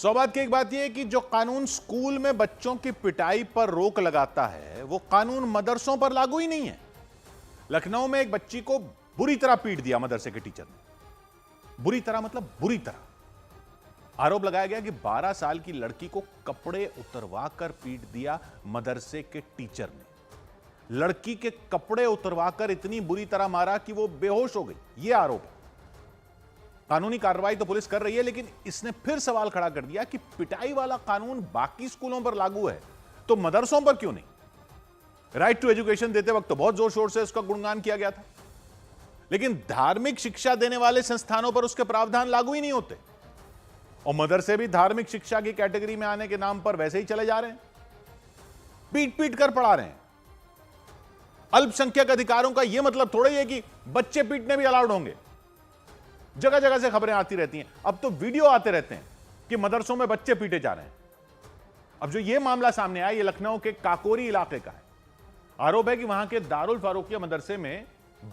सौभाग्य की एक बात यह है कि जो कानून स्कूल में बच्चों की पिटाई पर रोक लगाता है वो कानून मदरसों पर लागू ही नहीं है। लखनऊ में एक बच्ची को बुरी तरह पीट दिया मदरसे के टीचर ने। बुरी तरह मतलब बुरी तरह। आरोप लगाया गया कि 12 साल की लड़की को कपड़े उतरवा कर पीट दिया मदरसे के टीचर ने। लड़की के कपड़े उतरवाकर इतनी बुरी तरह मारा कि वो बेहोश हो गई, यह आरोप है। कानूनी कार्रवाई तो पुलिस कर रही है, लेकिन इसने फिर सवाल खड़ा कर दिया कि पिटाई वाला कानून बाकी स्कूलों पर लागू है तो मदरसों पर क्यों नहीं। राइट टू एजुकेशन देते वक्त तो बहुत जोर शोर से उसका गुणगान किया गया था, लेकिन धार्मिक शिक्षा देने वाले संस्थानों पर उसके प्रावधान लागू ही नहीं होते और मदरसे भी धार्मिक शिक्षा की कैटेगरी में आने के नाम पर वैसे ही चले जा रहे हैं, पीट पीट कर पढ़ा रहे हैं। अल्पसंख्यक अधिकारों का यह मतलब थोड़ा ही है कि बच्चे पीटने भी अलाउड होंगे। जगह जगह से खबरें आती रहती हैं, अब तो वीडियो आते रहते हैं कि मदरसों में बच्चे पीटे जा रहे हैं। अब जो यह मामला सामने आया, यह लखनऊ के काकोरी इलाके का है। आरोप है कि वहां के दारुल फारूकिया मदरसे में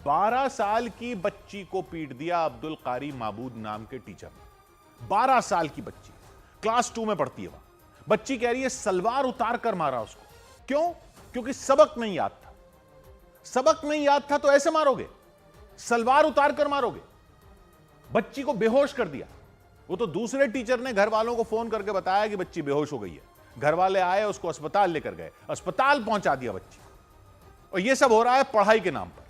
12 साल की बच्ची को पीट दिया अब्दुल कारी माबूद नाम के टीचर ने। 12 साल की बच्ची, क्लास 2 में पढ़ती है वहां। बच्ची कह रही है सलवार उतार कर मारा उसको। क्यों? क्योंकि सबक नहीं याद था। सबक नहीं याद था तो ऐसे मारोगे? सलवार उतार कर मारोगे? बच्ची को बेहोश कर दिया। वो तो दूसरे टीचर ने घर वालों को फोन करके बताया कि बच्ची बेहोश हो गई है। घर वाले आए, उसको अस्पताल लेकर गए, अस्पताल पहुंचा दिया बच्ची। और यह सब हो रहा है पढ़ाई के नाम पर।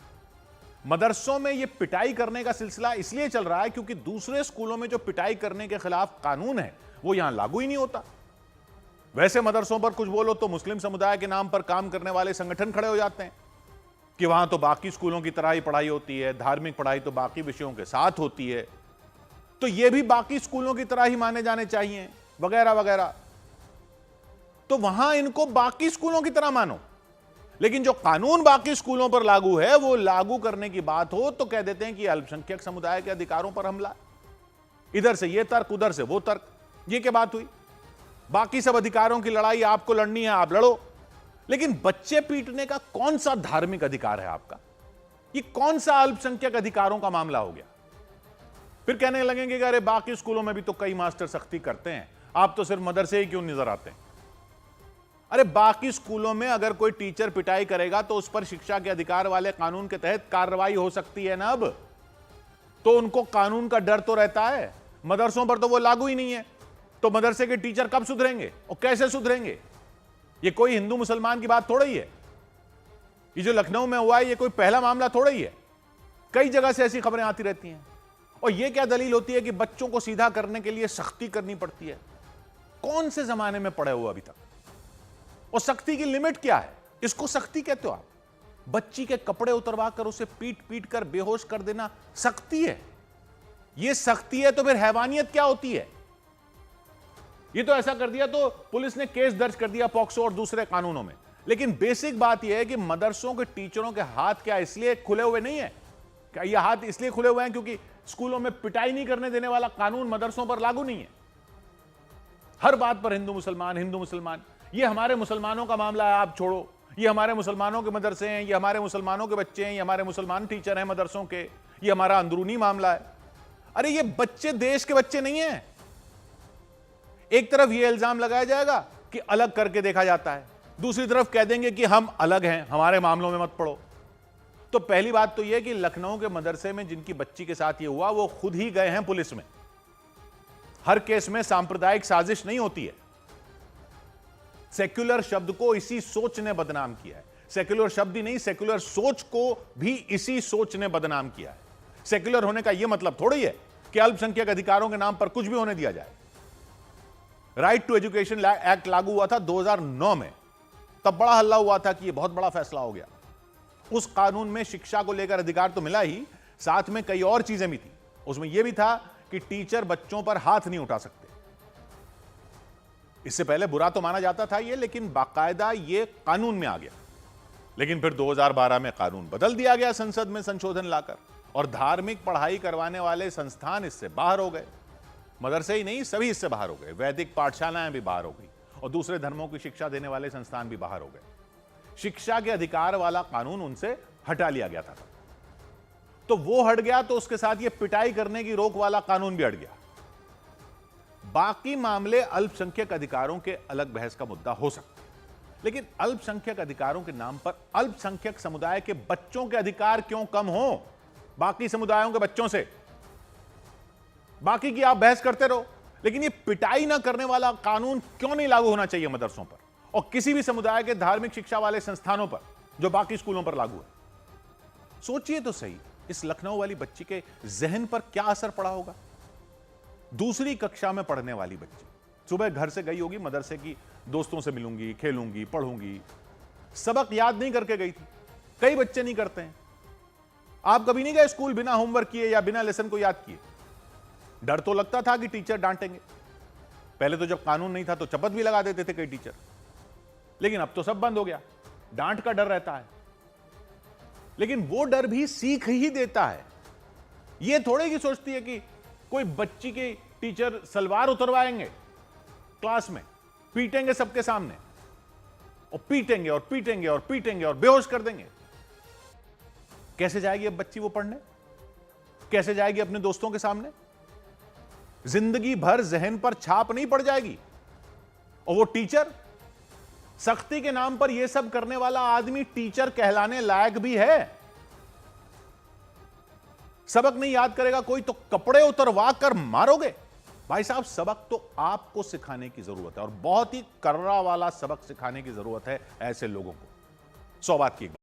मदरसों में यह पिटाई करने का सिलसिला इसलिए चल रहा है क्योंकि दूसरे स्कूलों में जो पिटाई करने के खिलाफ कानून है वो यहां लागू ही नहीं होता। वैसे मदरसों पर कुछ बोलो तो मुस्लिम समुदाय के नाम पर काम करने वाले संगठन खड़े हो जाते हैं कि वहां तो बाकी स्कूलों की तरह ही पढ़ाई होती है, धार्मिक पढ़ाई तो बाकी विषयों के साथ होती है, तो ये भी बाकी स्कूलों की तरह ही माने जाने चाहिए, वगैरह वगैरह। तो वहां इनको बाकी स्कूलों की तरह मानो, लेकिन जो कानून बाकी स्कूलों पर लागू है वो लागू करने की बात हो तो कह देते हैं कि अल्पसंख्यक समुदाय के अधिकारों पर हमला। इधर से ये तर्क, उधर से वो तर्क। ये क्या बात हुई? बाकी सब अधिकारों की लड़ाई आपको लड़नी है, आप लड़ो, लेकिन बच्चे पीटने का कौन सा धार्मिक अधिकार है आपका? ये कौन सा अल्पसंख्यक अधिकारों का मामला हो गया? फिर कहने लगेंगे कि अरे बाकी स्कूलों में भी तो कई मास्टर सख्ती करते हैं, आप तो सिर्फ मदरसे ही क्यों नजर आते हैं? अरे बाकी स्कूलों में अगर कोई टीचर पिटाई करेगा तो उस पर शिक्षा के अधिकार वाले कानून के तहत कार्रवाई हो सकती है ना। अब तो उनको कानून का डर तो रहता है, मदरसों पर तो वो लागू ही नहीं है। तो मदरसे के टीचर कब सुधरेंगे और कैसे सुधरेंगे? ये कोई हिंदू मुसलमान की बात थोड़ा ही है। ये जो लखनऊ में हुआ है ये कोई पहला मामला थोड़ा ही है। कई जगह से ऐसी खबरें आती रहती हैं। और ये क्या दलील होती है कि बच्चों को सीधा करने के लिए सख्ती करनी पड़ती है? कौन से जमाने में पड़े हो अभी तक? और सख्ती की लिमिट क्या है? इसको सख्ती कहते हो आप? बच्ची के कपड़े उतरवा कर उसे पीट पीट कर बेहोश कर देना सख्ती है? यह सख्ती है तो फिर हैवानियत क्या होती है? ये तो ऐसा कर दिया तो पुलिस ने केस दर्ज कर दिया पॉक्सो और दूसरे कानूनों में। लेकिन बेसिक बात यह है कि मदरसों के टीचरों के हाथ क्या इसलिए खुले हुए नहीं है? क्या ये हाथ इसलिए खुले हुए हैं क्योंकि स्कूलों में पिटाई नहीं करने देने वाला कानून मदरसों पर लागू नहीं है? हर बात पर हिंदू मुसलमान, ये हमारे मुसलमानों का मामला है, आप छोड़ो, ये हमारे मुसलमानों के मदरसे हैं, ये हमारे मुसलमानों के बच्चे हैं, ये हमारे मुसलमान टीचर हैं मदरसों के, ये हमारा अंदरूनी मामला है। अरे ये बच्चे देश के बच्चे नहीं हैं। एक तरफ ये इल्जाम लगाया जाएगा कि अलग करके देखा जाता है, दूसरी तरफ कह देंगे कि हम अलग हैं, हमारे मामलों में मत पड़ो। तो पहली बात तो यह कि लखनऊ के मदरसे में जिनकी बच्ची के साथ यह हुआ वो खुद ही गए हैं पुलिस में। हर केस में सांप्रदायिक साजिश नहीं होती है। सेक्युलर शब्द को इसी सोच ने बदनाम किया है। सेक्युलर शब्द ही नहीं, सेक्युलर सोच को भी इसी सोच ने बदनाम किया है। सेक्युलर होने का यह मतलब थोड़ा ही है कि अल्पसंख्यक अधिकारों के नाम पर कुछ भी होने दिया जाए। राइट टू एजुकेशन एक्ट लागू हुआ था 2009 में, तब बड़ा हल्ला हुआ था कि यह बहुत बड़ा फैसला हो गया। उस कानून में शिक्षा को लेकर अधिकार तो मिला ही, साथ में कई और चीजें भी थी। उसमें यह भी था कि टीचर बच्चों पर हाथ नहीं उठा सकते। इससे पहले बुरा तो माना जाता था ये, लेकिन बाकायदा ये कानून में आ गया। लेकिन फिर 2012 में कानून बदल दिया गया संसद में संशोधन लाकर, और धार्मिक पढ़ाई करवाने वाले संस्थान इससे बाहर हो गए। मदरसे ही नहीं, सभी इससे बाहर हो गए। वैदिक पाठशालाएं भी बाहर हो गई और दूसरे धर्मों की शिक्षा देने वाले संस्थान भी बाहर हो गए। शिक्षा के अधिकार वाला कानून उनसे हटा लिया गया था। तो वो हट गया तो उसके साथ ये पिटाई करने की रोक वाला कानून भी हट गया। बाकी मामले अल्पसंख्यक अधिकारों के अलग बहस का मुद्दा हो सकता है, लेकिन अल्पसंख्यक अधिकारों के नाम पर अल्पसंख्यक समुदाय के बच्चों के अधिकार क्यों कम हो बाकी समुदायों के बच्चों से? बाकी की आप बहस करते रहो, लेकिन ये पिटाई ना करने वाला कानून क्यों नहीं लागू होना चाहिए मदरसों पर और किसी भी समुदाय के धार्मिक शिक्षा वाले संस्थानों पर जो बाकी स्कूलों पर लागू है? सोचिए तो सही, इस लखनऊ वाली बच्ची के जहन पर क्या असर पड़ा होगा। दूसरी कक्षा में पढ़ने वाली बच्ची सुबह घर से गई होगी मदरसे की, दोस्तों से मिलूंगी, खेलूंगी, पढ़ूंगी, सबक याद नहीं करके गई थी। कई बच्चे नहीं करते हैं। आप कभी नहीं गए स्कूल बिना होमवर्क किए या बिना लेसन को याद किए? डर तो लगता था कि टीचर डांटेंगे। पहले तो जब कानून नहीं था तो चपत भी लगा देते थे कई टीचर, लेकिन अब तो सब बंद हो गया, डांट का डर रहता है। लेकिन वो डर भी सीख ही देता है। ये थोड़े की सोचती है कि कोई बच्ची के टीचर सलवार उतरवाएंगे क्लास में, पीटेंगे सबके सामने, और पीटेंगे और पीटेंगे और पीटेंगे और बेहोश कर देंगे। कैसे जाएगी अब बच्ची वो पढ़ने? कैसे जाएगी अपने दोस्तों के सामने? जिंदगी भर जहन पर छाप नहीं पड़ जाएगी। और वो टीचर, सख्ती के नाम पर यह सब करने वाला आदमी टीचर कहलाने लायक भी है? सबक नहीं याद करेगा कोई तो कपड़े उतरवा कर मारोगे? भाई साहब, सबक तो आपको सिखाने की जरूरत है और बहुत ही कर्रा वाला सबक सिखाने की जरूरत है ऐसे लोगों को। 100 बात की एक बात।